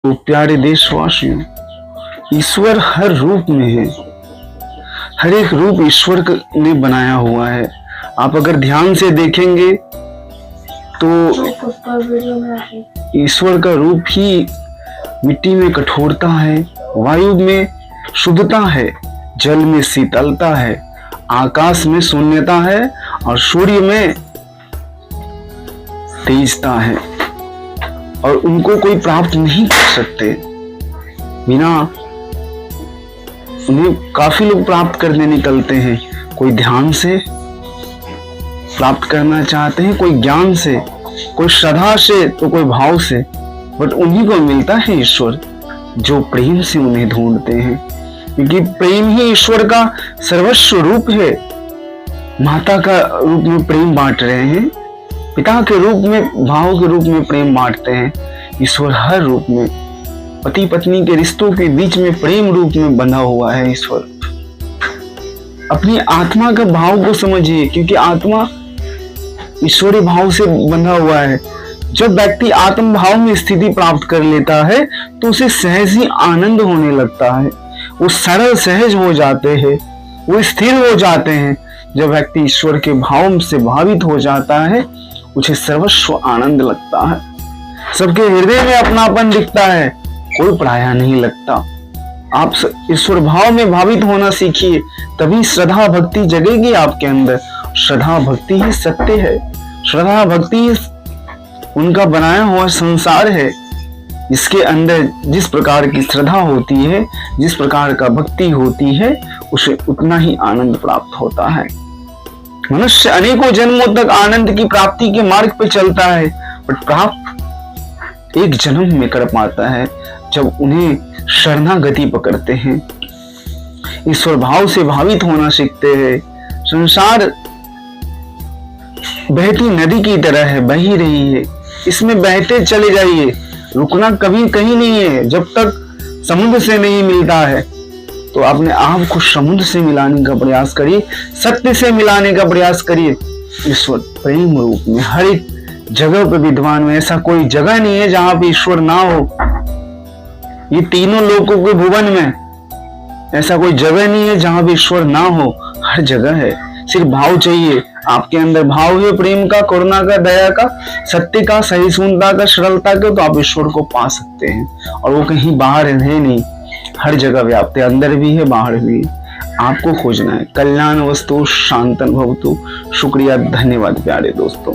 तो प्यारे देशवासियों, ईश्वर हर रूप में है। हर एक रूप ईश्वर ने बनाया हुआ है। आप अगर ध्यान से देखेंगे तो ईश्वर का रूप ही मिट्टी में कठोरता है, वायु में शुद्धता है, जल में शीतलता है, आकाश में शून्यता है और सूर्य में तेजता है। और उनको कोई प्राप्त नहीं कर सकते बिना उन्हें काफी लोग प्राप्त करने निकलते हैं। कोई ध्यान से प्राप्त करना चाहते हैं, कोई ज्ञान से, कोई श्रद्धा से, तो कोई भाव से, बट उन्हीं को मिलता है ईश्वर जो प्रेम से उन्हें ढूंढते हैं, क्योंकि प्रेम ही ईश्वर का सर्वस्व रूप है। माता का रूप में प्रेम बांट रहे हैं, पिता के रूप में, भाव के रूप में प्रेम बांटते हैं। ईश्वर हर रूप में, पति पत्नी के रिश्तों के बीच में प्रेम रूप में बंधा हुआ है ईश्वर। अपनी आत्मा का भाव को समझिए, क्योंकि आत्मा ईश्वरीय भाव से बंधा हुआ है। जब व्यक्ति आत्म भाव में स्थिति प्राप्त कर लेता है तो उसे सहज ही आनंद होने लगता है। वो सरल सहज हो जाते हैं, वो स्थिर हो जाते हैं। जब व्यक्ति ईश्वर के भाव से भावित हो जाता है, उसे सर्वस्व आनंद लगता है। सबके हृदय में अपनापन दिखता है, कोई पराया नहीं लगता। आप ईश्वर भाव में भावित होना सीखिए, तभी श्रद्धा भक्ति जगेगी आपके अंदर। श्रद्धा भक्ति ही सत्य है, श्रद्धा भक्ति ही उनका बनाया हुआ संसार है। इसके अंदर जिस प्रकार की श्रद्धा होती है, जिस प्रकार का भक्ति होती है, उसे उतना ही आनंद प्राप्त होता है। मनुष्य अनेकों जन्मों तक आनंद की प्राप्ति के मार्ग पे चलता है, बट प्राप्त एक जन्म में कर पाता है जब उन्हें शरणागति पकड़ते हैं, ईश्वर भाव से भावित होना सीखते हैं। संसार बहती नदी की तरह है, बही रही है, इसमें बहते चले जाइए, रुकना कभी कहीं नहीं है। जब तक समुद्र से नहीं मिलता है तो अपने आप को समुद्र से मिलाने का प्रयास करिए, सत्य से मिलाने का प्रयास करिए। ईश्वर प्रेम रूप में हर एक जगह पे विद्वान में, ऐसा कोई जगह नहीं है जहां पे ईश्वर ना हो। ये तीनों लोकों के भुवन में ऐसा कोई जगह नहीं है जहां पे ईश्वर ना हो, हर जगह है। सिर्फ भाव चाहिए, आपके अंदर भाव है प्रेम का, करुणा का, दया का, सत्य का, सहिष्णुता का, सरलता का, तो आप ईश्वर को पा सकते हैं। और वो कहीं बाहर है नहीं, हर जगह व्याप्त है, अंदर भी है, बाहर भी है। आपको खोजना है। कल्याण वस्तु शांतन भवतु। शुक्रिया, धन्यवाद प्यारे दोस्तों।